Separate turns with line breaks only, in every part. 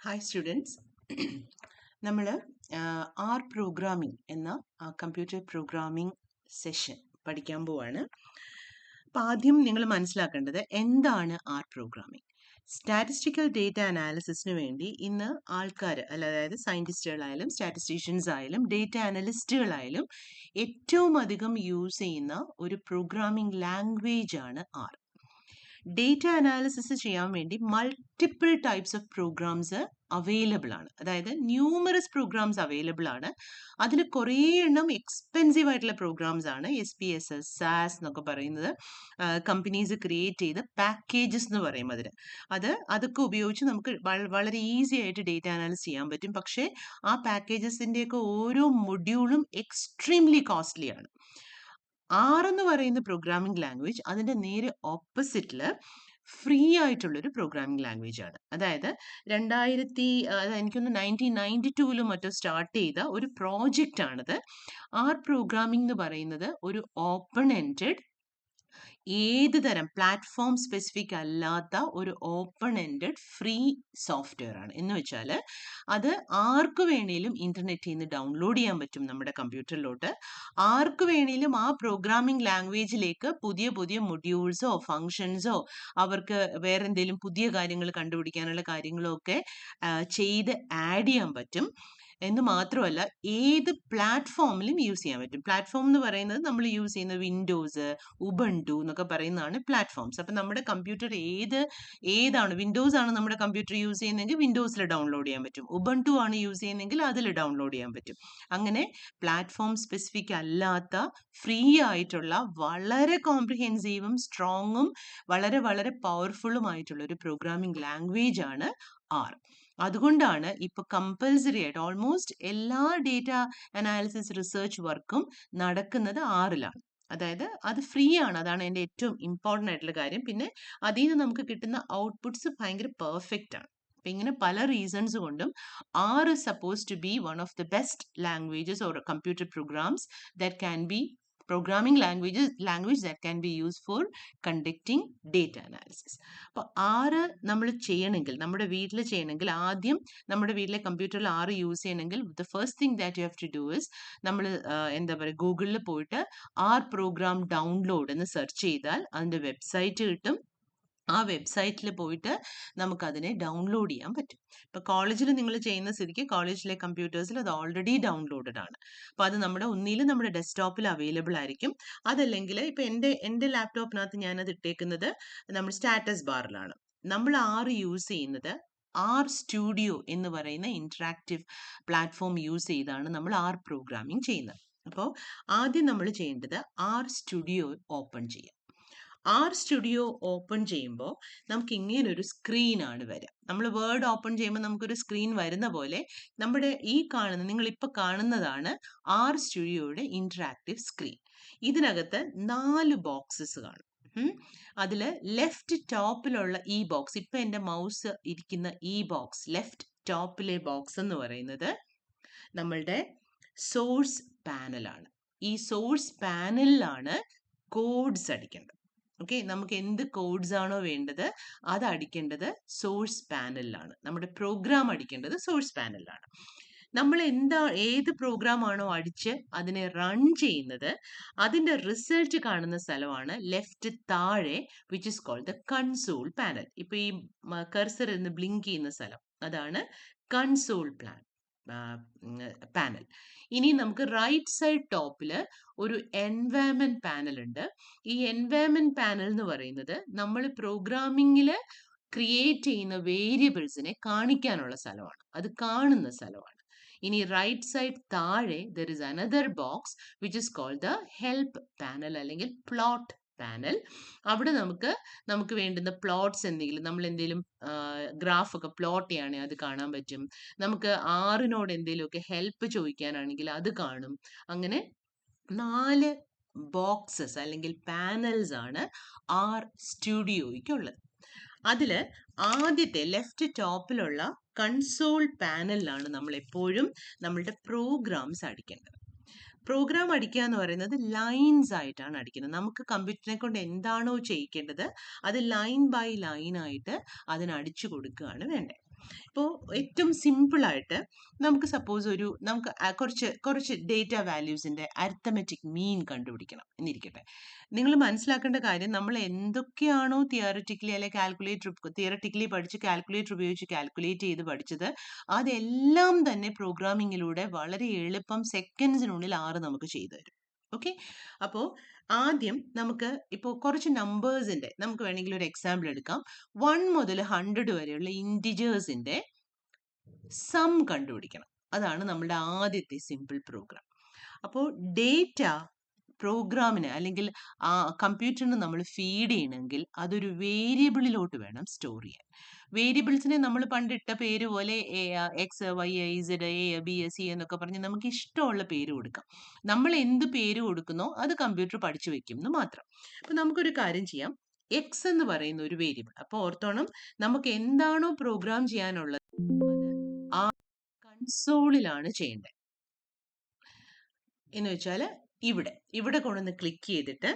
Hi students. നമ്മൾ R programming എന്ന computer programming session പഠിക്കാൻ പോവാണ്. അപ്പോൾ ആദ്യം നിങ്ങൾ മനസ്സിലാക്കേണ്ടത് എന്താണ് ആർ പ്രോഗ്രാമിംഗ്. സ്റ്റാറ്റിസ്റ്റിക്കൽ ഡേറ്റ അനാലിസിസിന് വേണ്ടി ഇന്ന് ആൾക്കാർ അതായത് സയൻറ്റിസ്റ്റുകളായാലും സ്റ്റാറ്റിസ്റ്റീഷ്യൻസ് ആയാലും ഡേറ്റ അനലിസ്റ്റുകളായാലും ഏറ്റവും അധികം യൂസ് ചെയ്യുന്ന ഒരു പ്രോഗ്രാമിംഗ് ലാംഗ്വേജ് ആണ് ആർ. ഡേറ്റ അനാലിസിസ് ചെയ്യാൻ വേണ്ടി multiple types of programs available ആണ്. അതായത് ന്യൂമറസ് പ്രോഗ്രാംസ് അവൈലബിൾ ആണ്. അതിൽ കുറേ എണ്ണം എക്സ്പെൻസീവ് ആയിട്ടുള്ള പ്രോഗ്രാംസ് ആണ്. SPSS, SAS എന്നൊക്കെ പറയുന്നത് കമ്പനീസ് ക്രിയേറ്റ് ചെയ്ത പാക്കേജസ് എന്ന് പറയും അതിന്. അതൊക്കെ ഉപയോഗിച്ച് നമുക്ക് വളരെ ഈസി ആയിട്ട് ഡേറ്റ അനാലിസിസ് ചെയ്യാൻ പറ്റും. പക്ഷേ ആ പാക്കേജസിൻ്റെയൊക്കെ ഓരോ മൊഡ്യൂളും എക്സ്ട്രീംലി കോസ്റ്റ്ലി ആണ്. ആർ എന്ന് പറയുന്ന പ്രോഗ്രാമിംഗ് ലാംഗ്വേജ് അതിൻ്റെ നേരെ ഓപ്പോസിറ്റിൽ ഫ്രീ ആയിട്ടുള്ളൊരു പ്രോഗ്രാമിംഗ് ലാംഗ്വേജ് ആണ്. അതായത് എനിക്കൊന്ന് 1992 മറ്റോ സ്റ്റാർട്ട് ചെയ്ത ഒരു പ്രോജക്റ്റ് ആണിത്. ആർ പ്രോഗ്രാമിംഗ് എന്ന് പറയുന്നത് ഒരു ഓപ്പൺ എൻഡഡ് ഏത് തരം പ്ലാറ്റ്ഫോം സ്പെസിഫിക് അല്ലാത്ത ഒരു ഓപ്പൺ എൻഡഡ് ഫ്രീ സോഫ്റ്റ്വെയർ ആണ്. എന്ന് വെച്ചാൽ അത് ആർക്ക് വേണേലും ഇന്റർനെറ്റിൽ നിന്ന് ഡൗൺലോഡ് ചെയ്യാൻ പറ്റും നമ്മുടെ കമ്പ്യൂട്ടറിലോട്ട്. ആർക്ക് വേണേലും ആ പ്രോഗ്രാമിംഗ് ലാംഗ്വേജിലേക്ക് പുതിയ പുതിയ മൊഡ്യൂൾസോ ഫങ്ഷൻസോ അവർക്ക് വേറെ എന്തെങ്കിലും പുതിയ കാര്യങ്ങൾ കണ്ടുപിടിക്കാനുള്ള കാര്യങ്ങളോ ഒക്കെ ചെയ്ത് ആഡ് ചെയ്യാൻ പറ്റും. എന്ന് മാത്രമല്ല ഏത് പ്ലാറ്റ്ഫോമിലും യൂസ് ചെയ്യാൻ പറ്റും. പ്ലാറ്റ്ഫോം എന്ന് പറയുന്നത് നമ്മൾ യൂസ് ചെയ്യുന്ന വിൻഡോസ്, ഉബുണ്ടു എന്നൊക്കെ പറയുന്നതാണ് പ്ലാറ്റ്ഫോംസ്. അപ്പം നമ്മുടെ കമ്പ്യൂട്ടർ ഏതാണ് വിൻഡോസ് ആണ് നമ്മുടെ കമ്പ്യൂട്ടർ യൂസ് ചെയ്യുന്നതെങ്കിൽ വിൻഡോസിൽ ഡൗൺലോഡ് ചെയ്യാൻ പറ്റും. ഉബുണ്ടു ആണ് യൂസ് ചെയ്യുന്നതെങ്കിൽ അതിൽ ഡൗൺലോഡ് ചെയ്യാൻ പറ്റും. അങ്ങനെ പ്ലാറ്റ്ഫോം സ്പെസിഫിക് അല്ലാത്ത ഫ്രീ ആയിട്ടുള്ള വളരെ കോംപ്രിഹെൻസീവും സ്ട്രോങ്ങും വളരെ വളരെ പവർഫുള്ളും ആയിട്ടുള്ള ഒരു പ്രോഗ്രാമിംഗ് ലാംഗ്വേജ് ആണ് ആർ. അതുകൊണ്ടാണ് ഇപ്പോൾ കമ്പൽസറി ആയിട്ട് ഓൾമോസ്റ്റ് എല്ലാ ഡേറ്റ അനാലിസിസ് റിസർച്ച് വർക്കും നടക്കുന്നത് ആറിലാണ്. അതായത് അത് ഫ്രീ ആണ്. അതാണ് എൻ്റെ ഏറ്റവും ഇമ്പോർട്ടൻ്റ് ആയിട്ടുള്ള കാര്യം. പിന്നെ അതിൽ നിന്ന് നമുക്ക് കിട്ടുന്ന ഔട്ട്പുട്ട്സ് ഭയങ്കര പെർഫെക്റ്റ് ആണ്. അപ്പം ഇങ്ങനെ പല റീസൺസ് കൊണ്ടും R is supposed to be one of the best languages or computer programs that can be programming language that can be use for conducting data analysis. അപ്പോൾ ആറ് നമ്മൾ ചെയ്യണമെങ്കിൽ നമ്മുടെ വീട്ടിൽ ചെയ്യണമെങ്കിൽ ആദ്യം നമ്മുടെ വീട്ടിലെ കമ്പ്യൂട്ടറിൽ ആറ് യൂസ് ചെയ്യണമെങ്കിൽ the first thing that you have to do is നമ്മൾ എന്താ പറയുക ഗൂഗിളിൽ പോയിട്ട് ആർ പ്രോഗ്രാം ഡൗൺലോഡ് എന്ന് സെർച്ച് ചെയ്താൽ അതിൻ്റെ വെബ്സൈറ്റ് കിട്ടും. ആ വെബ്സൈറ്റിൽ പോയിട്ട് നമുക്കതിനെ ഡൗൺലോഡ് ചെയ്യാൻ പറ്റും. ഇപ്പോൾ കോളേജിൽ നിങ്ങൾ ചെയ്യുന്ന സ്ഥിതിക്ക് കോളേജിലെ കമ്പ്യൂട്ടേഴ്സിൽ അത് ഓൾറെഡി ഡൗൺലോഡഡ് ആണ്. അപ്പോൾ അത് ഒന്നിലും നമ്മുടെ ഡെസ്ക്ടോപ്പിൽ അവൈലബിൾ ആയിരിക്കും. അതല്ലെങ്കിൽ ഇപ്പോൾ എൻ്റെ ലാപ്ടോപ്പിനകത്ത് ഞാനത് ഇട്ടേക്കുന്നത് നമ്മൾ സ്റ്റാറ്റസ് ബാറിലാണ്. നമ്മൾ ആറ് യൂസ് ചെയ്യുന്നത് ആർ സ്റ്റുഡിയോ എന്ന് പറയുന്ന ഇൻറ്ററാക്റ്റീവ് പ്ലാറ്റ്ഫോം യൂസ് ചെയ്താണ് നമ്മൾ ആർ പ്രോഗ്രാമിംഗ് ചെയ്യുന്നത്. അപ്പോൾ ആദ്യം നമ്മൾ ചെയ്യേണ്ടത് ആർ സ്റ്റുഡിയോ ഓപ്പൺ ചെയ്യാം. ആർ സ്റ്റുഡിയോ ഓപ്പൺ ചെയ്യുമ്പോൾ നമുക്ക് ഇങ്ങനൊരു സ്ക്രീനാണ് വരിക. നമ്മൾ വേർഡ് ഓപ്പൺ ചെയ്യുമ്പോൾ നമുക്കൊരു സ്ക്രീൻ വരുന്ന പോലെ നമ്മുടെ നിങ്ങളിപ്പോൾ കാണുന്നതാണ് ആർ സ്റ്റുഡിയോയുടെ ഇൻറ്ററാക്റ്റീവ് സ്ക്രീൻ. ഇതിനകത്ത് 4 ബോക്സസ് കാണും. അതിൽ ലെഫ്റ്റ് ടോപ്പിലുള്ള ഈ ബോക്സ്, ഇപ്പം എൻ്റെ മൗസ് ഇരിക്കുന്ന ഈ ബോക്സ്, ലെഫ്റ്റ് ടോപ്പിലെ ബോക്സ് എന്ന് പറയുന്നത് നമ്മളുടെ സോഴ്സ് പാനലാണ്. ഈ സോഴ്സ് പാനലിലാണ് കോഡ്സ് അടിക്കേണ്ടത്. ഓക്കെ, നമുക്ക് എന്ത് കോഡ്സ് ആണോ വേണ്ടത് അത് അടിക്കേണ്ടത് സോഴ്സ് പാനലിലാണ്. നമ്മുടെ പ്രോഗ്രാം അടിക്കേണ്ടത് സോഴ്സ് പാനലിലാണ്. നമ്മൾ ഏത് പ്രോഗ്രാം ആണോ അടിച്ച് അതിനെ റൺ ചെയ്യുന്നത് അതിൻ്റെ റിസൾട്ട് കാണുന്ന സ്ഥലമാണ് ലെഫ്റ്റ് താഴെ, which is called the console panel. ഇപ്പോൾ ഈ കർസർ എന്ന് ബ്ലിങ്ക് ചെയ്യുന്ന സ്ഥലം അതാണ് കൺസോൾ പാനൽ. ഇനി നമുക്ക് റൈറ്റ് സൈഡ് ടോപ്പിൽ ഒരു എൻവയൺമെന്റ് പാനൽ ഉണ്ട്. ഈ എൻവയൺമെന്റ് പാനൽ എന്ന് പറയുന്നത് നമ്മൾ പ്രോഗ്രാമിങ്ങിൽ ക്രിയേറ്റ് ചെയ്യുന്ന വേരിയബിൾസിനെ കാണിക്കാനുള്ള സ്ഥലമാണ്, അത് കാണുന്ന സ്ഥലമാണ്. ഇനി റൈറ്റ് സൈഡ് താഴെ there is another box which is called the help panel അല്ലെങ്കിൽ പ്ലോട്ട് പാനൽ. അവിടെ നമുക്ക് വേണ്ടുന്ന പ്ലോട്ട്സ് നമ്മൾ എന്തെങ്കിലും ഗ്രാഫ് ഒക്കെ പ്ലോട്ട് ചെയ്യുകയാണെങ്കിൽ അത് കാണാൻ പറ്റും. നമുക്ക് ആറിനോട് എന്തെങ്കിലുമൊക്കെ ഹെൽപ്പ് ചോദിക്കാനാണെങ്കിൽ അത് കാണും. അങ്ങനെ 4 ബോക്സസ് അല്ലെങ്കിൽ പാനൽസ് ആണ് ആർ സ്റ്റുഡിയോയ്ക്കുള്ളത്. അതിൽ ആദ്യത്തെ ലെഫ്റ്റ് ടോപ്പിലുള്ള കൺസോൾ പാനലിലാണ് നമ്മൾ എപ്പോഴും നമ്മളുടെ പ്രോഗ്രാംസ് അടിക്കേണ്ടത്. പ്രോഗ്രാം അടിക്കുക എന്ന് പറയുന്നത് ലൈൻസ് ആയിട്ടാണ് അടിക്കുന്നത്. നമുക്ക് കമ്പ്യൂട്ടറിനെ കൊണ്ട് എന്താണോ ചെയ്യിക്കേണ്ടത് അത് ലൈൻ ബൈ ലൈൻ ആയിട്ട് അതിന് അടിച്ചു കൊടുക്കുകയാണ് വേണ്ടത്. ഇപ്പോൾ ഏറ്റവും സിമ്പിളായിട്ട് നമുക്ക് സപ്പോസ് നമുക്ക് കുറച്ച് ഡേറ്റ വാല്യൂസിൻ്റെ അരിത്തമെറ്റിക് മീൻ കണ്ടുപിടിക്കണം എന്നിരിക്കട്ടെ. നിങ്ങൾ മനസ്സിലാക്കേണ്ട കാര്യം, നമ്മൾ എന്തൊക്കെയാണോ തിയററ്റിക്കലി അല്ലെങ്കിൽ തിയററ്റിക്കലി പഠിച്ച് കാൽക്കുലേറ്റർ ഉപയോഗിച്ച് കാൽക്കുലേറ്റ് ചെയ്ത് പഠിച്ചത്, അതെല്ലാം തന്നെ പ്രോഗ്രാമിങ്ങിലൂടെ വളരെ എളുപ്പം സെക്കൻഡ്സിനുള്ളിൽ നമുക്ക് ചെയ്തു തരും. ഓക്കെ, അപ്പോൾ ആദ്യം നമുക്ക് ഇപ്പോൾ കുറച്ച് നമ്പേഴ്സിൻ്റെ നമുക്ക് വേണമെങ്കിൽ ഒരു എക്സാമ്പിൾ എടുക്കാം. 1 മുതൽ 100 വരെയുള്ള ഇൻറ്റിജേഴ്സിൻ്റെ സം കണ്ടുപിടിക്കണം. അതാണ് നമ്മുടെ ആദ്യത്തെ സിമ്പിൾ പ്രോഗ്രാം. അപ്പോൾ ഡേറ്റ പ്രോഗ്രാമിന് അല്ലെങ്കിൽ കമ്പ്യൂട്ടറിന് നമ്മൾ ഫീഡ് ചെയ്യണമെങ്കിൽ അതൊരു വേരിയബിളിലോട്ട് വേണം സ്റ്റോർ ചെയ്യാൻ. വേരിയബിൾസിനെ നമ്മൾ പണ്ടിട്ട പേര് പോലെ X, Y, Z, A, B, C എന്നൊക്കെ പറഞ്ഞ് നമുക്ക് ഇഷ്ടമുള്ള പേര് കൊടുക്കാം. നമ്മൾ എന്ത് പേര് കൊടുക്കുന്നോ അത് കമ്പ്യൂട്ടർ പഠിച്ചു വെക്കും എന്ന് മാത്രം. അപ്പം നമുക്കൊരു കാര്യം ചെയ്യാം. എക്സ് എന്ന് പറയുന്ന ഒരു വേരിയബിൾ. അപ്പോൾ ഓർത്തോണം, നമുക്ക് എന്താണോ പ്രോഗ്രാം ചെയ്യാനുള്ളത് ആ കൺസോളിലാണ് ചെയ്യേണ്ടത്. എന്ന് വെച്ചാൽ ഇവിടെ കൊണ്ടുവന്ന് ക്ലിക്ക് ചെയ്തിട്ട്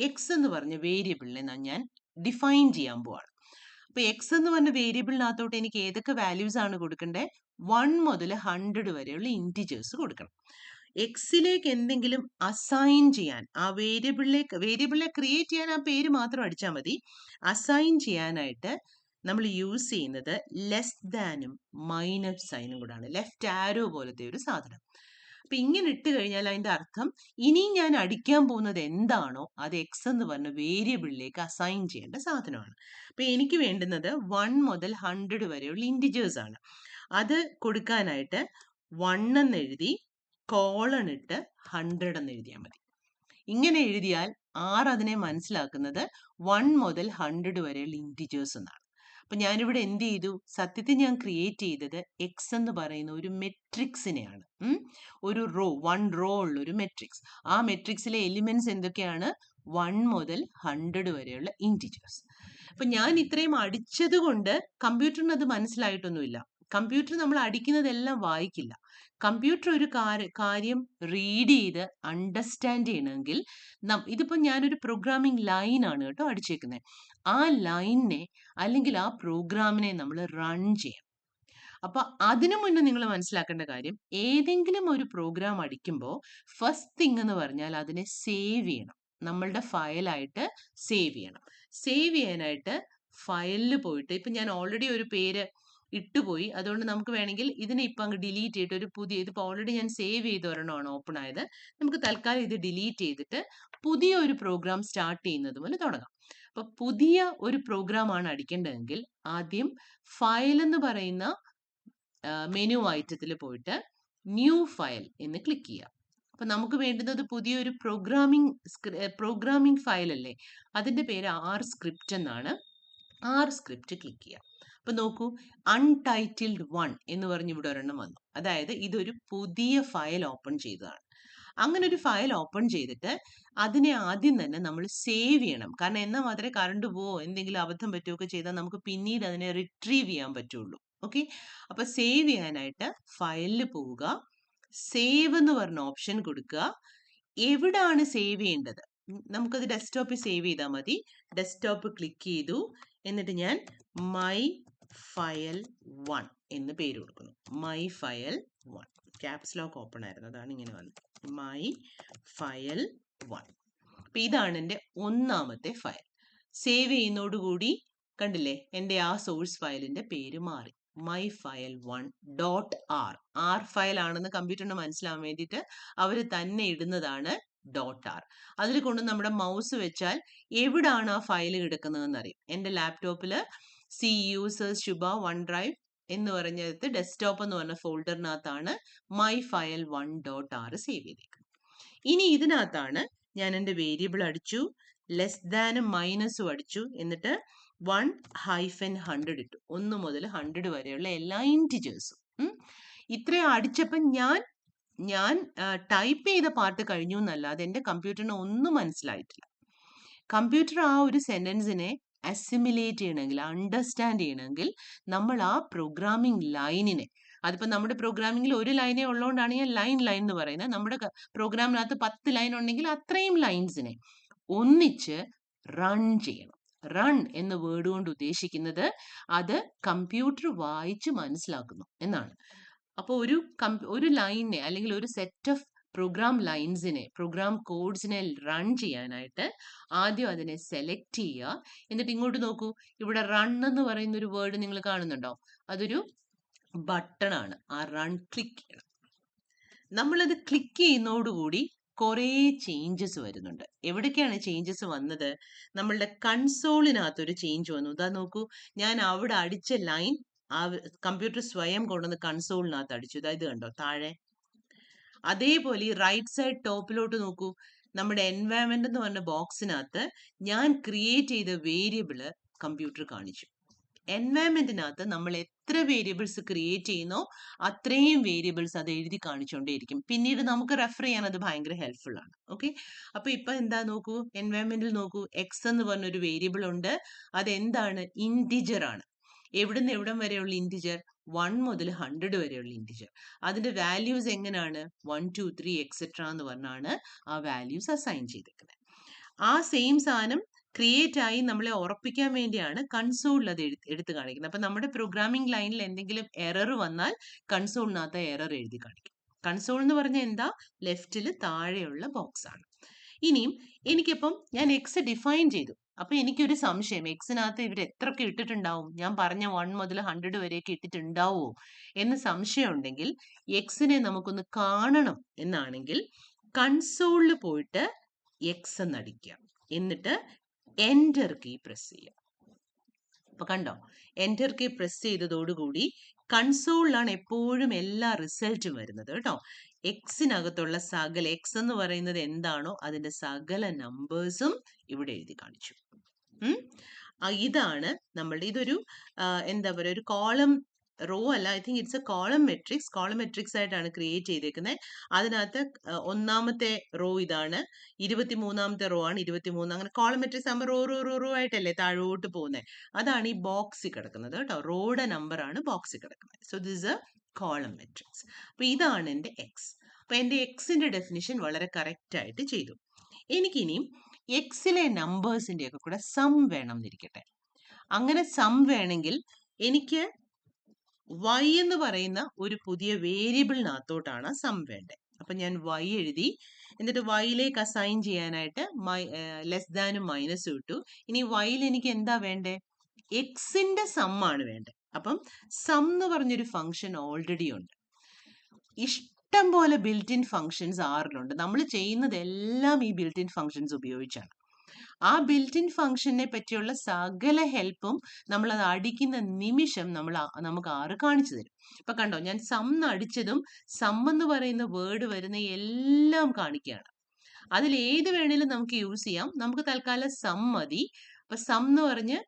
എക്സ് എന്ന് പറഞ്ഞ വേരിയബിളിനെ ഞാൻ ഡിഫൈൻ ചെയ്യാൻ പോവാണ്. അപ്പോൾ എക്സ് എന്ന് പറഞ്ഞ വേരിയബിളിനകത്തോട്ട് എനിക്ക് ഏതൊക്കെ വാല്യൂസ് ആണ് കൊടുക്കേണ്ടത്? 1 മുതൽ 100 വരെയുള്ള ഇൻറ്റിജേഴ്സ് കൊടുക്കണം. എക്സിലേക്ക് എന്തെങ്കിലും അസൈൻ ചെയ്യാൻ, ആ വേരിയബിളിനെ ക്രിയേറ്റ് ചെയ്യാൻ ആ പേര് മാത്രം അടിച്ചാൽ മതി. അസൈൻ ചെയ്യാനായിട്ട് നമ്മൾ യൂസ് ചെയ്യുന്നത് ലെസ് ദാനും മൈനസ് സൈനും കൂടാണ്. ലെഫ്റ്റ് ആരോ പോലത്തെ ഒരു സാധനം. അപ്പൊ ഇങ്ങനെ ഇട്ട് കഴിഞ്ഞാൽ അതിന്റെ അർത്ഥം, ഇനി ഞാൻ അടിക്കാൻ പോകുന്നത് എന്താണോ അത് എക്സ് എന്ന് പറഞ്ഞ വേരിയബിളിലേക്ക് അസൈൻ ചെയ്യേണ്ട സാധനമാണ്. അപ്പൊ എനിക്ക് വേണ്ടുന്നത് 1 മുതൽ 100 വരെയുള്ള ഇൻറ്റിജേഴ്സ് ആണ്. അത് കൊടുക്കാനായിട്ട് 1 എന്ന് എഴുതി കോളൺ ഇട്ട് 100 എന്ന് എഴുതിയാൽ മതി. ഇങ്ങനെ എഴുതിയാൽ അതിനെ മനസ്സിലാക്കുന്നത് 1 മുതൽ 100 വരെയുള്ള ഇൻറ്റിജേഴ്സ് എന്നാണ്. അപ്പൊ ഞാനിവിടെ എന്ത് ചെയ്തു? സത്യത്തിൽ ഞാൻ ക്രിയേറ്റ് ചെയ്തത് എക്സ് എന്ന് പറയുന്ന ഒരു മെട്രിക്സിനെയാണ്. ഒരു 1 റോ ഉള്ള ഒരു മെട്രിക്സ്. ആ മെട്രിക്സിലെ എലിമെന്റ്സ് എന്തൊക്കെയാണ്? 1 മുതൽ 100 വരെയുള്ള ഇൻറ്റിജേഴ്സ്. അപ്പൊ ഞാൻ ഇത്രയും അടിച്ചത് കൊണ്ട് കമ്പ്യൂട്ടറിന് അത് മനസ്സിലായിട്ടൊന്നുമില്ല. കമ്പ്യൂട്ടർ നമ്മൾ അടിക്കുന്നതെല്ലാം വായിക്കില്ല. കമ്പ്യൂട്ടർ ഒരു കാര്യം റീഡ് ചെയ്ത് അണ്ടർസ്റ്റാൻഡ് ചെയ്യണമെങ്കിൽ ഇതിപ്പോൾ ഞാനൊരു പ്രോഗ്രാമിംഗ് ലൈനാണ് കേട്ടോ അടിച്ചേക്കുന്നത്. ആ ലൈനിനെ അല്ലെങ്കിൽ ആ പ്രോഗ്രാമിനെ നമ്മൾ റൺ ചെയ്യണം. അപ്പൊ അതിനു മുന്നേ നിങ്ങൾ മനസ്സിലാക്കേണ്ട കാര്യം, ഏതെങ്കിലും ഒരു പ്രോഗ്രാം അടിക്കുമ്പോൾ ഫസ്റ്റ് തിങ് എന്ന് പറഞ്ഞാൽ അതിനെ സേവ് ചെയ്യണം. നമ്മളുടെ ഫയലായിട്ട് സേവ് ചെയ്യണം. സേവ് ചെയ്യാനായിട്ട് ഫയലിൽ പോയിട്ട്, ഇപ്പൊ ഞാൻ ഓൾറെഡി ഒരു പേര് ഇട്ടുപോയി, അതുകൊണ്ട് നമുക്ക് വേണമെങ്കിൽ ഇതിനെ ഇപ്പം അങ്ങ് ഡിലീറ്റ് ചെയ്തിട്ട് ഒരു പുതിയ, ഇതിപ്പോൾ ഓൾറെഡി ഞാൻ സേവ് ചെയ്ത ഒരെണ്ണമാണ് ഓപ്പൺ ആയത്, നമുക്ക് തൽക്കാലം ഇത് ഡിലീറ്റ് ചെയ്തിട്ട് പുതിയ ഒരു പ്രോഗ്രാം സ്റ്റാർട്ട് ചെയ്യുന്നത് പോലെ തുടങ്ങാം. അപ്പൊ പുതിയ ഒരു പ്രോഗ്രാം ആണ് അടിക്കേണ്ടതെങ്കിൽ ആദ്യം ഫയൽ എന്ന് പറയുന്ന മെനു ഐറ്റത്തിൽ പോയിട്ട് ന്യൂ ഫയൽ എന്ന് ക്ലിക്ക് ചെയ്യുക. അപ്പൊ നമുക്ക് വേണ്ടുന്നത് പുതിയൊരു പ്രോഗ്രാമിംഗ് ഫയൽ അല്ലേ, അതിന്റെ പേര് ആർ സ്ക്രിപ്റ്റ് എന്നാണ്. ആർ സ്ക്രിപ്റ്റ് ക്ലിക്ക് ചെയ്യുക. അപ്പൊ നോക്കൂ, അൺടൈറ്റിൽഡ് 1 എന്ന് പറഞ്ഞ് ഇവിടെ ഒരെണ്ണം വന്നു. അതായത് ഇതൊരു പുതിയ ഫയൽ ഓപ്പൺ ചെയ്തതാണ്. അങ്ങനെ ഒരു ഫയൽ ഓപ്പൺ ചെയ്തിട്ട് അതിനെ ആദ്യം തന്നെ നമ്മൾ സേവ് ചെയ്യണം. കാരണം എന്നാൽ മാത്രമേ കറണ്ട് പോവോ എന്തെങ്കിലും അബദ്ധം പറ്റുകയൊക്കെ ചെയ്താൽ നമുക്ക് പിന്നീട് അതിനെ റിട്രീവ് ചെയ്യാൻ പറ്റുള്ളൂ. ഓക്കെ, അപ്പൊ സേവ് ചെയ്യാനായിട്ട് ഫയലിൽ പോവുക, സേവ് എന്ന് പറഞ്ഞ ഓപ്ഷൻ കൊടുക്കുക. എവിടാണ് സേവ് ചെയ്യേണ്ടത്? നമുക്കത് ഡെസ്ക്ടോപ്പിൽ സേവ് ചെയ്താൽ മതി. ഡെസ്ക്ടോപ്പ് ക്ലിക്ക് ചെയ്തു, എന്നിട്ട് ഞാൻ മൈ ഫയൽ 1 എന്ന് പേര് കൊടുക്കുന്നു. My file 1 caps lock open ആയിരുന്നു, അതാണ് ഇങ്ങനെ വന്നത്. My file 1. അപ്പൊ ഇതാണ് എൻ്റെ ഒന്നാമത്തെ ഫയൽ. സേവ് ചെയ്യുന്നതോടുകൂടി കണ്ടില്ലേ, എൻ്റെ ആ സോഴ്സ് ഫയലിന്റെ പേര് മാറി. My file 1.r. R file ആണെന്ന് കമ്പ്യൂട്ടറിന് മനസ്സിലാവാൻ വേണ്ടിയിട്ട് അവർ തന്നെ ഇടുന്നതാണ് .r. അതിൽ കൊണ്ട് നമ്മുടെ മൗസ് വെച്ചാൽ എവിടാണ് ആ ഫയൽ കിടക്കുന്നതെന്ന് അറിയും. എൻ്റെ ലാപ്ടോപ്പില് സി യൂസേഴ്സ് ശുഭ OneDrive എന്ന് പറഞ്ഞത് ഡെസ്ക്ടോപ്പ് എന്ന് പറഞ്ഞ ഫോൾഡറിനകത്താണ് മൈ ഫയൽ 1.r സേവ് ചെയ്തേക്കുന്നത്. ഇനി ഇതിനകത്താണ് ഞാൻ എൻ്റെ വേരിയബിൾ അടിച്ചു, ലെസ് ദാനും മൈനസും അടിച്ചു, എന്നിട്ട് 1-100 ഇട്ടു. 1 മുതൽ 100 വരെയുള്ള എല്ലാ ഇൻറ്റിജേഴ്സും. ഇത്രയും അടിച്ചപ്പം ഞാൻ ടൈപ്പ് ചെയ്ത പാർട്ട് കഴിഞ്ഞു എന്നല്ലാതെ എൻ്റെ കമ്പ്യൂട്ടറിന് ഒന്നും മനസ്സിലായിട്ടില്ല. കമ്പ്യൂട്ടർ ആ ഒരു സെന്റൻസിനെ അസിമിലേറ്റ് ചെയ്യണമെങ്കിൽ, അണ്ടർസ്റ്റാൻഡ് ചെയ്യണമെങ്കിൽ നമ്മൾ ആ പ്രോഗ്രാമിംഗ് ലൈനിനെ, അതിപ്പോൾ നമ്മുടെ പ്രോഗ്രാമിംഗിൽ ഒരു ലൈനേ ഉള്ളതുകൊണ്ടാണ് ഞാൻ ലൈൻ എന്ന് പറയുന്നത്. നമ്മുടെ പ്രോഗ്രാമിനകത്ത് 10 ലൈൻ ഉണ്ടെങ്കിൽ അത്രയും ലൈൻസിനെ ഒന്നിച്ച് റൺ ചെയ്യണം. റൺ എന്ന വേർഡ് കൊണ്ട് ഉദ്ദേശിക്കുന്നത് അത് കമ്പ്യൂട്ടർ വായിച്ച് മനസ്സിലാക്കുന്നു എന്നാണ്. അപ്പോൾ ഒരു ലൈനിനെ അല്ലെങ്കിൽ ഒരു സെറ്റ് ഓഫ് പ്രോഗ്രാം ലൈൻസിനെ, പ്രോഗ്രാം കോഡ്സിനെ റൺ ചെയ്യാനായിട്ട് ആദ്യം അതിനെ സെലക്ട് ചെയ്യുക. എന്നിട്ട് ഇങ്ങോട്ട് നോക്കൂ, ഇവിടെ റൺ എന്ന് പറയുന്ന ഒരു വേർഡ് നിങ്ങൾ കാണുന്നുണ്ടോ? അതൊരു ബട്ടൺ ആണ്. ആ റൺ ക്ലിക്ക് ചെയ്യണം. നമ്മളത് ക്ലിക്ക് ചെയ്യുന്നതോടുകൂടി കുറേ ചേഞ്ചസ് വരുന്നുണ്ട്. എവിടേക്കാണ് ചേഞ്ചസ് വന്നത്? നമ്മളുടെ കൺസോളിനകത്തൊരു ചേഞ്ച് വന്നു. ഇതാ നോക്കൂ, ഞാൻ അവിടെ അടിച്ച ലൈൻ ആ കമ്പ്യൂട്ടർ സ്വയം കൊണ്ടുവന്ന് കൺസോളിനകത്ത് അടിച്ചു. ഇതാ ഇത് കണ്ടോ താഴെ. അതേപോലെ ഈ റൈറ്റ് സൈഡ് ടോപ്പിലോട്ട് നോക്കൂ, നമ്മുടെ എൻവയറമെന്റ് എന്ന് പറഞ്ഞ ബോക്സിനകത്ത് ഞാൻ ക്രിയേറ്റ് ചെയ്ത വേരിയബിള് കമ്പ്യൂട്ടർ കാണിച്ചു. എൻവയറമെന്റിനകത്ത് നമ്മൾ എത്ര വേരിയബിൾസ് ക്രിയേറ്റ് ചെയ്യുന്നോ അത്രയും വേരിയബിൾസ് അത് എഴുതി കാണിച്ചുകൊണ്ടേയിരിക്കും. പിന്നീട് നമുക്ക് റെഫർ ചെയ്യാൻ അത് ഭയങ്കര ഹെൽപ്ഫുൾ ആണ്. ഓക്കെ, അപ്പൊ ഇപ്പൊ എന്താ നോക്കൂ, എൻവയറമെന്റിൽ നോക്കൂ, എക്സ് എന്ന് പറഞ്ഞൊരു വേരിയബിൾ ഉണ്ട്. അതെന്താണ്? ഇൻറ്റിജർ ആണ്. എവിടുന്ന് എവിടം വരെയുള്ള ഇൻറ്റിജർ? 1 മുതൽ 100 വരെയുള്ള ഇൻറ്റിജർ. അതിന്റെ വാല്യൂസ് എങ്ങനെയാണ്? 1 2 3 എക്സെട്ര എന്ന് പറഞ്ഞാണ് ആ വാല്യൂസ് അസൈൻ ചെയ്തേക്കുന്നത്. ആ സെയിം സാധനം ക്രിയേറ്റ് ആയി നമ്മളെ ഉറപ്പിക്കാൻ വേണ്ടിയാണ് കൺസോളിൽ അത് എടുത്ത് കാണിക്കുന്നത്. അപ്പൊ നമ്മുടെ പ്രോഗ്രാമിംഗ് ലൈനിൽ എന്തെങ്കിലും എറർ വന്നാൽ കൺസോളിനകത്ത് എറർ എഴുതി കാണിക്കും. കൺസോൾ എന്ന് പറഞ്ഞാൽ എന്താ? ലെഫ്റ്റിൽ താഴെയുള്ള ബോക്സ് ആണ്. ഇനിയും എനിക്കിപ്പം ഞാൻ എക്സ് ഡിഫൈൻ ചെയ്തു. അപ്പൊ എനിക്കൊരു സംശയം, എക്സിനകത്ത് ഇവർ എത്രയൊക്കെ ഇട്ടിട്ടുണ്ടാവും? ഞാൻ പറഞ്ഞ 1 മുതൽ 100 വരെയൊക്കെ ഇട്ടിട്ടുണ്ടാവോ എന്ന് സംശയം ഉണ്ടെങ്കിൽ, എക്സിനെ നമുക്കൊന്ന് കാണണം എന്നാണെങ്കിൽ കൺസോളിൽ പോയിട്ട് എക്സ് എന്നടിക്കുക. എന്നിട്ട് എൻറ്റർ കീ പ്രസ് ചെയ്യുക. അപ്പൊ കണ്ടോ, എൻറ്റർ കീ പ്രസ് ചെയ്തതോടുകൂടി കൺസോളിലാണ് എപ്പോഴും എല്ലാ റിസൾട്ടും വരുന്നത് കേട്ടോ. എക്സിനകത്തുള്ള സകല, എക്സ് എന്ന് പറയുന്നത് എന്താണോ അതിന്റെ സകല നമ്പേഴ്സും ഇവിടെ എഴുതി കാണിച്ചു. ഇതാണ് നമ്മളുടെ, ഇതൊരു എന്താ പറയുക, ഒരു കോളം റോ അല്ല, I think it's A column matrix. Column matrix ആയിട്ടാണ് ക്രിയേറ്റ് ചെയ്തേക്കുന്നത്. അതിനകത്ത് ഒന്നാമത്തെ റോ ഇതാണ്, 23ാമത്തെ റോ ആണ് 23. അങ്ങനെ കോളം മെട്രിക്സ് ആകുമ്പോൾ റോ റോ റോ റോ ആയിട്ടല്ലേ താഴോട്ട് പോകുന്നത്. അതാണ് ഈ ബോക്സിൽ കിടക്കുന്നത് കേട്ടോ. റോയുടെ നമ്പർ ആണ് ബോക്സിൽ കിടക്കുന്നത്. So this A column matrix. അപ്പൊ ഇതാണ് എൻ്റെ എക്സ്. അപ്പൊ എൻ്റെ എക്സിന്റെ ഡെഫിനിഷൻ വളരെ കറക്റ്റ് ആയിട്ട് ചെയ്തു. എനിക്കിനിയും എക്സിലെ നമ്പേഴ്സിന്റെ ഒക്കെ കൂടെ സം വേണം എന്നിരിക്കട്ടെ. അങ്ങനെ സം വേണമെങ്കിൽ എനിക്ക് y എന്ന് പറയുന്ന ഒരു പുതിയ വേരിയബിളിനകത്തോട്ടാണ് സം വേണ്ടത്. അപ്പൊ ഞാൻ y എഴുതി. എന്നിട്ട് yയിലേക്ക് അസൈൻ ചെയ്യാനായിട്ട് ലെസ് ദാനും മൈനസ് ഇട്ടു. ഇനി yയിൽ എനിക്ക് എന്താ വേണ്ടേ? എക്സിന്റെ സം ആണ് വേണ്ടത്. അപ്പം സം എന്ന് പറഞ്ഞൊരു ഫംഗ്ഷൻ ഓൾറെഡി ഉണ്ട്. ഇഷ്ടം പോലെ ബിൽറ്റ് ഇൻ ഫംഗ്ഷൻസ് ആറിലുണ്ട്. നമ്മൾ ചെയ്യുന്നതെല്ലാം ഈ ബിൽറ്റ് ഇൻ ഫംഗ്ഷൻസ് ഉപയോഗിച്ചാണ്. ആ ബിൽറ്റ് ഇൻ ഫംഗ്ഷനെ പറ്റിയുള്ള സകല ഹെൽപ്പും നമ്മൾ അത് അടിക്കുന്ന നിമിഷം നമുക്ക് ആറ് കാണിച്ചു തരും. ഇപ്പൊ കണ്ടോ, ഞാൻ സം അടിച്ചതും സം എന്ന് പറയുന്ന വേർഡ് വരുന്ന എല്ലാം കാണിക്കുകയാണ്. അതിൽ ഏത് വേണേലും നമുക്ക് യൂസ് ചെയ്യാം. നമുക്ക് തൽക്കാലം സം മതി. അപ്പൊ സം എന്ന് പറഞ്ഞ്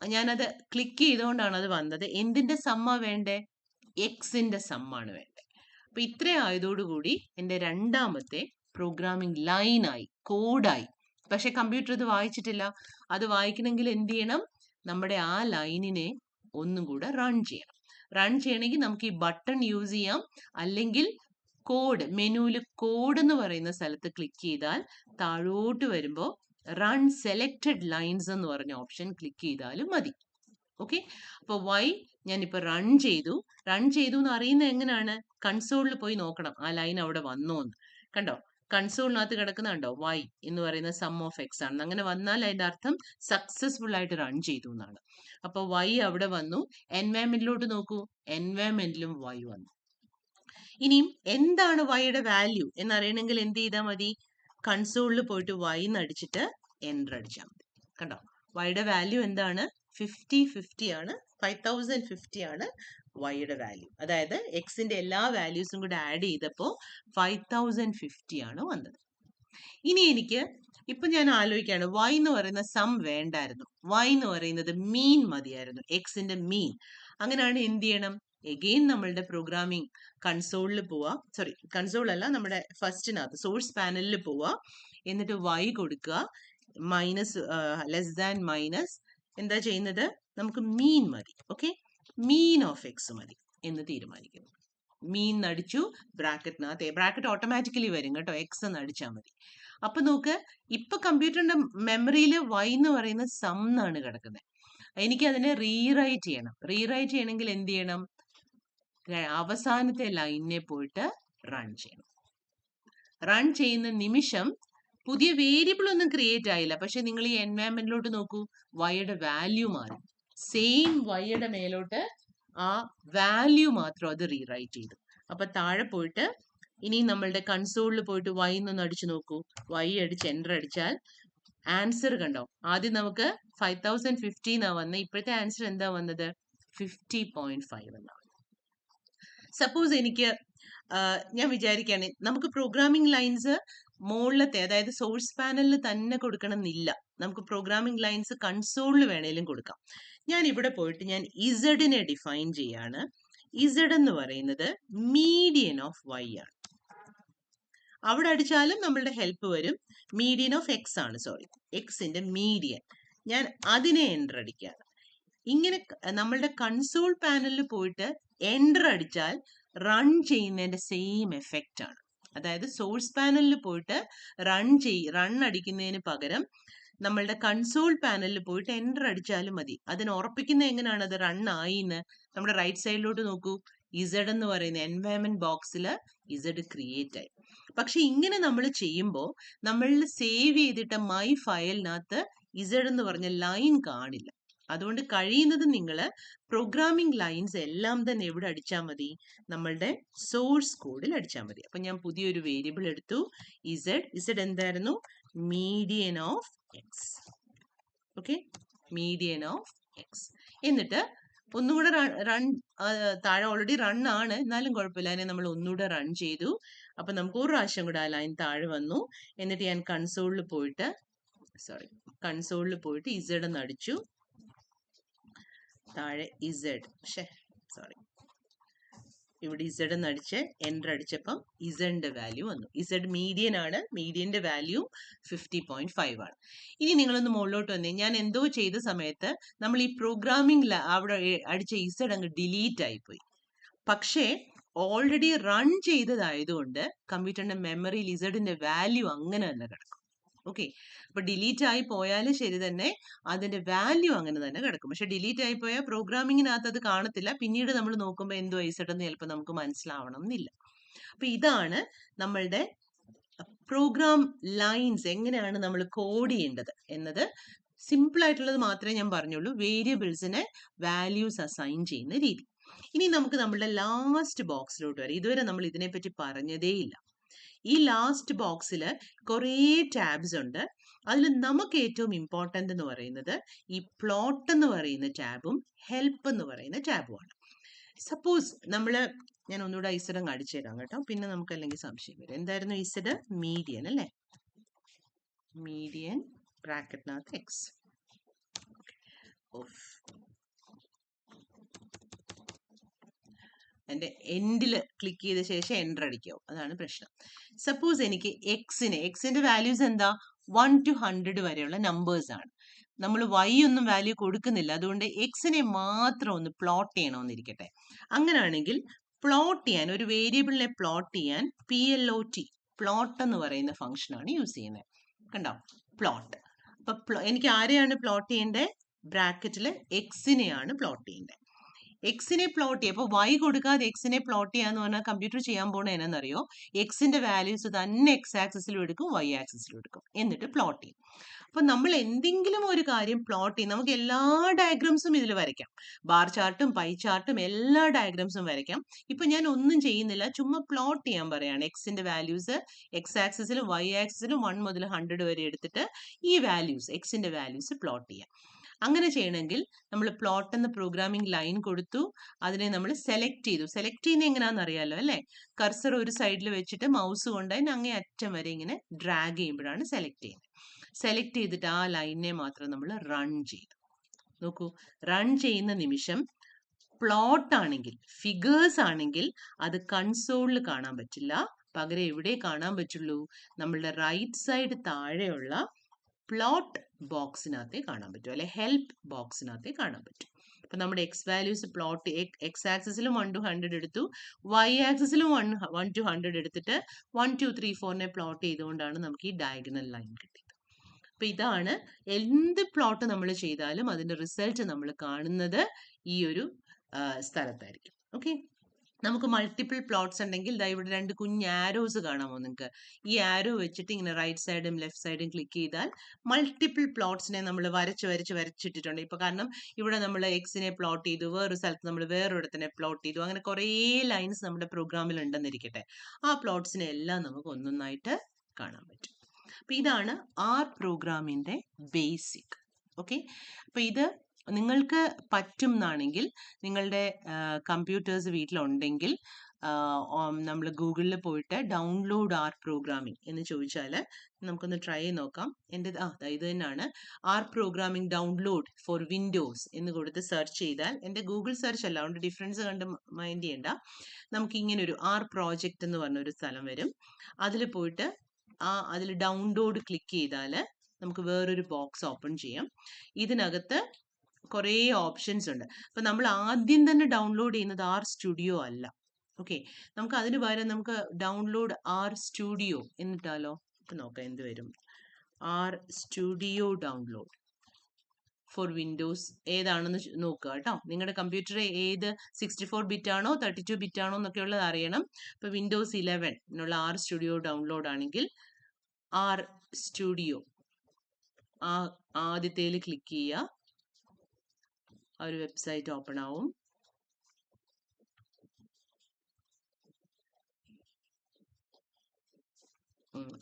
ഞാനത് ക്ലിക്ക് ചെയ്തുകൊണ്ടാണ് അത് വന്നത്. എന്തിന്റെ സമ്മാ വേണ്ടേ? എക്സിന്റെ സമ്മാണ് വേണ്ടേ. അപ്പൊ ഇത്ര ആയതോടുകൂടി എൻ്റെ രണ്ടാമത്തെ പ്രോഗ്രാമിംഗ് ലൈനായി, കോഡായി. പക്ഷെ കമ്പ്യൂട്ടർ ഇത് വായിച്ചിട്ടില്ല. അത് വായിക്കണമെങ്കിൽ എന്ത് ചെയ്യണം? നമ്മുടെ ആ ലൈനിനെ ഒന്നും കൂടെ റൺ ചെയ്യണം. റൺ ചെയ്യണമെങ്കിൽ നമുക്ക് ഈ ബട്ടൺ യൂസ് ചെയ്യാം. അല്ലെങ്കിൽ കോഡ് മെനുവിൽ കോഡ് എന്ന് പറയുന്ന സ്ഥലത്ത് ക്ലിക്ക് ചെയ്താൽ താഴോട്ട് വരുമ്പോൾ റൺ സെലക്റ്റഡ് ലൈൻസ് എന്ന് പറഞ്ഞ ഓപ്ഷൻ ക്ലിക്ക് ചെയ്താലും മതി. ഓക്കെ, അപ്പോൾ y ഞാനിപ്പോൾ റൺ ചെയ്തു എന്ന് അറിയുന്നത് എങ്ങനെയാണ്? കൺസോളിൽ പോയി നോക്കണം ആ ലൈൻ അവിടെ വന്നോ എന്ന്. കണ്ടോ, കൺസോളിനകത്ത് കിടക്കുന്ന കണ്ടോ, y എന്ന് പറയുന്ന സം ഓഫ് എക്സ് ആണ്. അങ്ങനെ വന്നാൽ അതിന്റെ അർത്ഥം സക്സസ്ഫുൾ ആയിട്ട് റൺ ചെയ്തു എന്നാണ്. അപ്പോൾ y അവിടെ വന്നു. എൻവയറമെന്റിലോട്ട് നോക്കൂ, എൻവയറമെന്റിലും y വന്നു. ഇനിയും എന്താണ് yയുടെ വാല്യൂ എന്നറിയണമെങ്കിൽ എന്ത് ചെയ്താൽ മതി? കൺസോളിൽ പോയിട്ട് y എന്നടിച്ചിട്ട് എൻ്റർ അടിച്ചാൽ മതി. കണ്ടോ, yയുടെ വാല്യൂ എന്താണ്? 50 ആണ്. 5050 ആണ് yയുടെ വാല്യൂ. അതായത് എക്സിന്റെ എല്ലാ വാല്യൂസും കൂടെ ആഡ് ചെയ്തപ്പോൾ 5050 ആണ് വന്നത്. ഇനി എനിക്ക് ഇപ്പൊ ഞാൻ ആലോചിക്കുകയാണ്, y എന്ന് പറയുന്ന സം വേണ്ടായിരുന്നു, y എന്ന് പറയുന്നത് മീൻ മതിയായിരുന്നു, എക്സിന്റെ മീൻ. അങ്ങനെയാണ് എന്ത് ചെയ്യണം? എഗെയിൻ നമ്മളുടെ പ്രോഗ്രാമിംഗ് കൺസോളിൽ പോവാ, സോറി കൺസോൾ അല്ല, നമ്മുടെ ഫസ്റ്റിനകത്ത് സോഴ്സ് പാനലിൽ പോവാ. എന്നിട്ട് y കൊടുക്കുക, മൈനസ് ലെസ് ദാൻ മൈനസ് എന്താ ചെയ്യുന്നത്? നമുക്ക് മീൻ മതി. ഓക്കെ, മീൻ ഓഫ് എക്സ് മതി എന്ന് തീരുമാനിക്കും. മീൻ നടിച്ചു ബ്രാക്കറ്റിനകത്ത്, ബ്രാക്കറ്റ് ഓട്ടോമാറ്റിക്കലി വരും കേട്ടോ, എക്സ് എന്ന് അടിച്ചാൽ മതി. അപ്പൊ നോക്ക്, ഇപ്പൊ കമ്പ്യൂട്ടറിന്റെ മെമ്മറിയിൽ y എന്ന് പറയുന്ന സം എന്നാണ് കിടക്കുന്നത്. എനിക്ക് അതിനെ റീറൈറ്റ് ചെയ്യണം. റീറൈറ്റ് ചെയ്യണമെങ്കിൽ എന്ത് ചെയ്യണം? അവസാനത്തെ ലൈനിനെ പോയിട്ട് റൺ ചെയ്യണം. റൺ ചെയ്യുന്ന നിമിഷം പുതിയ വേരിയബിൾ ഒന്നും ക്രിയേറ്റ് ആയില്ല. പക്ഷെ നിങ്ങൾ ഈ എൻവയൺമെന്റിലോട്ട് നോക്കൂ, വൈയുടെ വാല്യൂ മാറി. സെയിം വൈയുടെ മേലോട്ട് ആ വാല്യൂ മാത്രം അത് റീറൈറ്റ് ചെയ്തു. അപ്പൊ താഴെ പോയിട്ട് ഇനി നമ്മളുടെ കൺസോളിൽ പോയിട്ട് y എന്നൊന്ന് അടിച്ചു നോക്കൂ. y അടിച്ച് എൻ്റർ അടിച്ചാൽ ആൻസർ കണ്ടോ? ആദ്യം നമുക്ക് 5050 എന്നാ വന്നത്. ഇപ്പോഴത്തെ ആൻസർ എന്താ വന്നത്? 50.5 എന്നാണ്. സപ്പോസ് എനിക്ക് ഞാൻ വിചാരിക്കുകയാണ് നമുക്ക് പ്രോഗ്രാമിംഗ് ലൈൻസ് മുകളിലത്തെ, അതായത് സോഴ്സ് പാനലിൽ തന്നെ കൊടുക്കണം എന്നില്ല. നമുക്ക് പ്രോഗ്രാമിംഗ് ലൈൻസ് കൺസോളിൽ വേണേലും കൊടുക്കാം. ഞാൻ ഇവിടെ പോയിട്ട് ഞാൻ ഇസഡിനെ ഡിഫൈൻ ചെയ്യാണ്. ഇസഡ് എന്ന് പറയുന്നത് മീഡിയൻ ഓഫ് y ആണ്. അവിടെ അടിച്ചാലും നമ്മളുടെ ഹെൽപ്പ് വരും. മീഡിയൻ ഓഫ് എക്സ് ആണ്, സോറി, എക്സിന്റെ മീഡിയൻ. ഞാൻ അതിനെ എൻ്റർ അടിക്കുകയാണ്. ഇങ്ങനെ നമ്മളുടെ കൺസോൾ പാനലിൽ പോയിട്ട് എൻ്റർ അടിച്ചാൽ റൺ ചെയ്യുന്നതിന്റെ സെയിം എഫക്റ്റ് ആണ്. അതായത് സോഴ്സ് പാനലിൽ പോയിട്ട് റൺ അടിക്കുന്നതിന് പകരം നമ്മളുടെ കൺസോൾ പാനലിൽ പോയിട്ട് എൻ്റർ അടിച്ചാലും മതി. അതിന് ഉറപ്പിക്കുന്നത് എങ്ങനെയാണ് അത് റൺ ആയി എന്ന്? നമ്മുടെ റൈറ്റ് സൈഡിലോട്ട് നോക്കൂ. ഇസഡ് എന്ന് പറയുന്ന എൻവയൺമെന്റ് ബോക്സിൽ ഇസഡ് ക്രിയേറ്റ് ആയി. പക്ഷെ ഇങ്ങനെ നമ്മൾ ചെയ്യുമ്പോൾ നമ്മൾ സേവ് ചെയ്തിട്ട മൈ ഫയലിനകത്ത് ഇസഡ് എന്ന് പറഞ്ഞ ലൈൻ കാണില്ല. അതുകൊണ്ട് കഴിയുന്നത് നിങ്ങൾ പ്രോഗ്രാമിംഗ് ലൈൻസ് എല്ലാം തന്നെ എവിടെ അടിച്ചാൽ മതി? നമ്മളുടെ സോഴ്സ് കോഡിൽ അടിച്ചാൽ മതി. അപ്പൊ ഞാൻ പുതിയൊരു വേരിയബിൾ എടുത്തു, ഇസഡ് എന്തായിരുന്നു? Median of X. Okay, median of X. എന്നിട്ട് ഒന്നുകൂടെ റൺ, താഴെ ഓൾറെഡി റൺ ആണ്, എന്നാലും കുഴപ്പമില്ല, അതിനെ നമ്മൾ ഒന്നുകൂടെ റൺ ചെയ്തു. അപ്പൊ നമുക്ക് ഒരു പ്രാവശ്യം കൂടെ ആ ലൈൻ താഴെ വന്നു. എന്നിട്ട് ഞാൻ കൺസോളിൽ പോയിട്ട് ഇസഡ് എന്ന് അടിച്ചു. താഴെ ഇവിടെ ഇസഡ് എന്ന് അടിച്ച് എൻ്റർ അടിച്ചപ്പം ഇസഡിന്റെ വാല്യൂ വന്നു. ഇസഡ് മീഡിയൻ ആണ്, മീഡിയന്റെ വാല്യൂ 50.5 ആണ്. ഇനി നിങ്ങളൊന്ന് മുകളിലോട്ട് വന്നേ. ഞാൻ എന്തോ ചെയ്ത സമയത്ത് നമ്മൾ ഈ പ്രോഗ്രാമിംഗ് അവിടെ അടിച്ച ഇസഡ് അങ്ങ് ഡിലീറ്റ് ആയിപ്പോയി. പക്ഷേ ഓൾറെഡി റൺ ചെയ്തതായതുകൊണ്ട് കമ്പ്യൂട്ടറിന്റെ മെമ്മറിയിൽ ഇസഡിന്റെ വാല്യൂ അങ്ങനെ തന്നെ കിടക്കും. ഓക്കെ, അപ്പൊ ഡിലീറ്റ് ആയി പോയാലും ശരി തന്നെ അതിന്റെ വാല്യൂ അങ്ങനെ തന്നെ കിടക്കും. പക്ഷെ ഡിലീറ്റ് ആയി പോയാൽ പ്രോഗ്രാമിങ്ങിനകത്ത് അത് കാണത്തില്ല. പിന്നീട് നമ്മൾ നോക്കുമ്പോൾ എന്തോ ഇസഡ് എന്ന് ചിലപ്പോൾ നമുക്ക് മനസ്സിലാവണം എന്നില്ല. അപ്പൊ ഇതാണ് നമ്മളുടെ പ്രോഗ്രാം ലൈൻസ് എങ്ങനെയാണ് നമ്മൾ കോഡ് ചെയ്യേണ്ടത് എന്നത്. സിമ്പിൾ ആയിട്ടുള്ളത് മാത്രമേ ഞാൻ പറഞ്ഞുള്ളൂ, വേരിയബിൾസിന് വാല്യൂസ് അസൈൻ ചെയ്യുന്ന രീതി. ഇനി നമുക്ക് നമ്മളുടെ ലാസ്റ്റ് ബോക്സിലോട്ട് വരാം. ഇതുവരെ നമ്മൾ ഇതിനെപ്പറ്റി പറഞ്ഞതേ ഇല്ല. ഈ ലാസ്റ്റ് ബോക്സിൽ കുറേ ടാബ്സ് ഉണ്ട്. അതിൽ നമുക്ക് ഏറ്റവും ഇമ്പോർട്ടൻ്റ് എന്ന് പറയുന്നത് ഈ പ്ലോട്ട് എന്ന് പറയുന്ന ടാബും ഹെൽപ്പ് എന്ന് പറയുന്ന ടാബുമാണ്. സപ്പോസ് ഞാൻ ഒന്നുകൂടെ ഇസഡ് അങ്ങ് അടിച്ചേക്കാം കേട്ടോ, പിന്നെ നമുക്ക് അല്ലെങ്കിൽ സംശയം വരും. എന്തായിരുന്നു ഇസഡ്? മീഡിയൻ അല്ലേ? മീഡിയൻ ബ്രാക്കറ്റിനകത്ത് എക്സ്. എൻ്റെ എൻഡിൽ ക്ലിക്ക് ചെയ്ത ശേഷം എൻ്റർ അടിക്കാവും, അതാണ് പ്രശ്നം. സപ്പോസ് എനിക്ക് എക്സിന്റെ വാല്യൂസ് എന്താ? 1 to 100 വരെയുള്ള നമ്പേഴ്സ് ആണ്. നമ്മൾ y ഒന്നും വാല്യൂ കൊടുക്കുന്നില്ല, അതുകൊണ്ട് എക്സിനെ മാത്രം ഒന്ന് പ്ലോട്ട് ചെയ്യണമെന്നിരിക്കട്ടെ. അങ്ങനെയാണെങ്കിൽ പ്ലോട്ട് ചെയ്യാൻ, ഒരു വേരിയബിളിനെ പ്ലോട്ട് ചെയ്യാൻ പ്ലോട്ട് എന്ന് പറയുന്ന ഫംഗ്ഷനാണ് യൂസ് ചെയ്യുന്നത്. കണ്ടോ, പ്ലോട്ട്. അപ്പൊ എനിക്ക് ആരെയാണ് പ്ലോട്ട് ചെയ്യേണ്ടത്? ബ്രാക്കറ്റിൽ എക്സിനെയാണ് പ്ലോട്ട് ചെയ്യേണ്ടത്. എക്സിനെ പ്ലോട്ട് ചെയ്യുക. അപ്പോൾ y കൊടുക്കാതെ എക്സിനെ പ്ലോട്ട് ചെയ്യാന്ന് പറഞ്ഞാൽ കമ്പ്യൂട്ടർ ചെയ്യാൻ പോണ എന്നറിയോ? എക്സിന്റെ വാല്യൂസ് തന്നെ എക്സ് ആക്സിസിലും എടുക്കും, y ആക്സിസിലും എടുക്കും, എന്നിട്ട് പ്ലോട്ട് ചെയ്യും. അപ്പൊ നമ്മൾ എന്തെങ്കിലും ഒരു കാര്യം പ്ലോട്ട് ചെയ്യും. നമുക്ക് എല്ലാ ഡയഗ്രാംസും ഇതിൽ വരയ്ക്കാം, ബാർ ചാർട്ടും പൈ ചാർട്ടും എല്ലാ ഡയഗ്രാംസും വരയ്ക്കാം. ഇപ്പൊ ഞാൻ ഒന്നും ചെയ്യുന്നില്ല, ചുമ്മാ പ്ലോട്ട് ചെയ്യാൻ പറയാണ്. എക്സിന്റെ വാല്യൂസ് എക്സ് ആക്സിസിലും y ആക്സിസിലും 1 മുതൽ 100 വരെ എടുത്തിട്ട് ഈ വാല്യൂസ്, എക്സിന്റെ വാല്യൂസ് പ്ലോട്ട് ചെയ്യാം. അങ്ങനെ ചെയ്യണമെങ്കിൽ നമ്മൾ പ്ലോട്ട് എന്ന പ്രോഗ്രാമിംഗ് ലൈൻ കൊടുത്തു, അതിനെ നമ്മൾ സെലക്ട് ചെയ്തു. സെലക്ട് ചെയ്യുന്നത് എങ്ങനെയാണെന്ന് അറിയാലോ അല്ലേ? കർസർ ഒരു സൈഡിൽ വെച്ചിട്ട് മൗസ് കൊണ്ട് അതിന് അങ്ങേ അറ്റം വരെ ഇങ്ങനെ ഡ്രാഗ് ചെയ്യുമ്പോഴാണ് സെലക്ട് ചെയ്യുന്നത്. സെലക്ട് ചെയ്തിട്ട് ആ ലൈനിനെ മാത്രം നമ്മൾ റൺ ചെയ്തു. നോക്കൂ, റൺ ചെയ്യുന്ന നിമിഷം പ്ലോട്ട് ആണെങ്കിൽ, ഫിഗേഴ്സ് ആണെങ്കിൽ അത് കൺസോളിൽ കാണാൻ പറ്റില്ല. പകരം എവിടെ കാണാൻ പറ്റുള്ളൂ? നമ്മളുടെ റൈറ്റ് സൈഡ് താഴെയുള്ള പ്ലോട്ട് ബോക്സിനകത്തേ കാണാൻ പറ്റും, അല്ലെ ഹെൽപ്പ് ബോക്സിനകത്തേ കാണാൻ പറ്റും. അപ്പം നമ്മുടെ എക്സ് വാല്യൂസ് പ്ലോട്ട് എക്സ് ആക്സിസിലും 1 to 100 എടുത്തു, വൈ ആക്സിസിലും 1 to 100 എടുത്തിട്ട് 1 2 3 4 പ്ലോട്ട് ചെയ്തുകൊണ്ടാണ് നമുക്ക് ഈ ഡയഗണൽ ലൈൻ കിട്ടിയത്. അപ്പം ഇതാണ് എന്ത് പ്ലോട്ട് നമ്മൾ ചെയ്താലും അതിൻ്റെ റിസൾട്ട് നമ്മൾ കാണുന്നത് ഈ ഒരു സ്ഥലത്തായിരിക്കും. ഓക്കെ, നമുക്ക് മൾട്ടിപ്പിൾ പ്ലോട്ട്സ് ഉണ്ടെങ്കിൽ ദാ ഇവിടെ 2 കുഞ്ഞ് ആരോസ് കാണാമോ നിങ്ങൾക്ക്? ഈ ആരോ വെച്ചിട്ട് ഇങ്ങനെ റൈറ്റ് സൈഡും ലെഫ്റ്റ് സൈഡും ക്ലിക്ക് ചെയ്താൽ മൾട്ടിപ്പിൾ പ്ലോട്ട്സിനെ നമ്മൾ വരച്ചിട്ടിട്ടുണ്ട്. ഇപ്പൊ കാരണം ഇവിടെ നമ്മൾ എക്സിനെ പ്ലോട്ട് ചെയ്തു, വേറൊരു സ്ഥലത്ത് നമ്മൾ വേറൊരിടത്തിനെ പ്ലോട്ട് ചെയ്തു, അങ്ങനെ കുറേ ലൈൻസ് നമ്മുടെ പ്രോഗ്രാമിൽ ഉണ്ടെന്നിരിക്കട്ടെ. ആ പ്ലോട്ട്സിനെ എല്ലാം നമുക്ക് ഒന്നൊന്നായിട്ട് കാണാൻ പറ്റും. അപ്പൊ ഇതാണ് ആർ പ്രോഗ്രാമിന്റെ ബേസിക്. ഓക്കെ, അപ്പൊ ഇത് നിങ്ങൾക്ക് പറ്റും എന്നാണെങ്കിൽ നിങ്ങളുടെ കമ്പ്യൂട്ടേഴ്സ് വീട്ടിലുണ്ടെങ്കിൽ നമ്മൾ ഗൂഗിളിൽ പോയിട്ട് ഡൗൺലോഡ് ആർ പ്രോഗ്രാമിംഗ് എന്ന് ചോദിച്ചാൽ നമുക്കൊന്ന് ട്രൈ ചെയ്ത് നോക്കാം. എൻ്റെ ഇത് തന്നെയാണ്, R programming download for Windows എന്ന് കൊടുത്ത് സെർച്ച് ചെയ്താൽ, എൻ്റെ ഗൂഗിൾ സെർച്ച് അല്ല, അതുകൊണ്ട് ഡിഫറൻസ് കണ്ട് മൈൻഡ് ചെയ്യണ്ട. നമുക്ക് ഇങ്ങനെ ഒരു ആർ പ്രോജക്റ്റ് എന്ന് പറഞ്ഞൊരു സ്ഥലം വരും. അതിൽ പോയിട്ട് അതിൽ ഡൗൺലോഡ് ക്ലിക്ക് ചെയ്താൽ നമുക്ക് വേറൊരു ബോക്സ് ഓപ്പൺ ചെയ്യാം. ഇതിനകത്ത് കുറേ ഓപ്ഷൻസ് ഉണ്ട്. അപ്പം നമ്മൾ ആദ്യം തന്നെ ഡൗൺലോഡ് ചെയ്യുന്നത് ആർ സ്റ്റുഡിയോ അല്ല. ഓക്കെ, നമുക്ക് അതിന് പകരം നമുക്ക് ഡൗൺലോഡ് ആർ സ്റ്റുഡിയോ എന്നിട്ടാലോ? ഇപ്പം നോക്കാം എന്ത് വരും. R Studio download for Windows ഏതാണെന്ന് നോക്കുക കേട്ടോ. നിങ്ങളുടെ കമ്പ്യൂട്ടർ ഏത് 64 ബിറ്റ് ആണോ 32 ബിറ്റ് ആണോ എന്നൊക്കെ ഉള്ളത് അറിയണം. ഇപ്പോൾ വിൻഡോസ് 11 എന്നുള്ള ആർ സ്റ്റുഡിയോ ഡൗൺലോഡ് ആണെങ്കിൽ ആർ സ്റ്റുഡിയോ ആദ്യത്തേൽ ക്ലിക്ക് ചെയ്യുക. ആ ഒരു വെബ്സൈറ്റ് ഓപ്പൺ ആവും.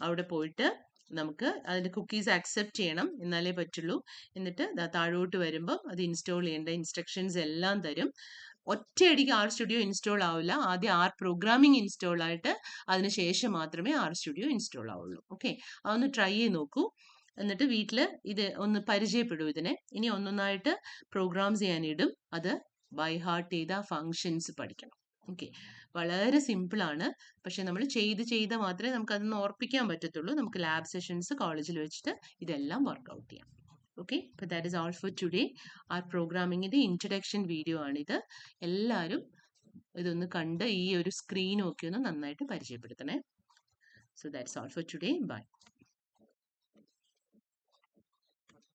അവിടെ പോയിട്ട് നമുക്ക് അതിൻ്റെ കുക്കീസ് അക്സെപ്റ്റ് ചെയ്യണം, എന്നാലേ പറ്റുള്ളൂ. എന്നിട്ട് താഴോട്ട് വരുമ്പോൾ അത് ഇൻസ്റ്റാൾ ചെയ്യേണ്ട ഇൻസ്ട്രക്ഷൻസ് എല്ലാം തരും. ഒറ്റയടിക്ക് ആർ സ്റ്റുഡിയോ ഇൻസ്റ്റാൾ ആവില്ല. ആദ്യം ആർ പ്രോഗ്രാമിംഗ് ഇൻസ്റ്റാൾ ആയിട്ട് അതിനുശേഷം മാത്രമേ ആർ സ്റ്റുഡിയോ ഇൻസ്റ്റാൾ ആവുള്ളൂ. ഓക്കെ, അതൊന്ന് ട്രൈ ചെയ്ത് നോക്കൂ. എന്നിട്ട് വീട്ടിൽ ഇത് ഒന്ന് പരിചയപ്പെടൂ. ഇതിനെ ഇനി ഒന്നൊന്നായിട്ട് പ്രോഗ്രാംസ് ചെയ്യാനിടും. അത് ബൈ ഹാർട്ട് ചെയ്ത ഫങ്ഷൻസ് പഠിക്കണം. ഓക്കെ, വളരെ സിമ്പിളാണ്. പക്ഷെ നമ്മൾ ചെയ്ത് മാത്രമേ നമുക്ക് അതൊന്ന് ഓർപ്പിക്കാൻ പറ്റത്തുള്ളൂ. നമുക്ക് ലാബ് സെഷൻസ് കോളേജിൽ വെച്ചിട്ട് ഇതെല്ലാം വർക്ക്ഔട്ട് ചെയ്യാം. ഓക്കെ, അപ്പോൾ that is all for today. R പ്രോഗ്രാമിങ്ങിൻ്റെ ഇൻട്രഡക്ഷൻ വീഡിയോ ആണിത്. എല്ലാവരും ഇതൊന്ന് കണ്ട് ഈ ഒരു സ്ക്രീൻ ഒക്കെ ഒന്ന് നന്നായിട്ട് പരിചയപ്പെടുത്തണേ. So that's all for today. By.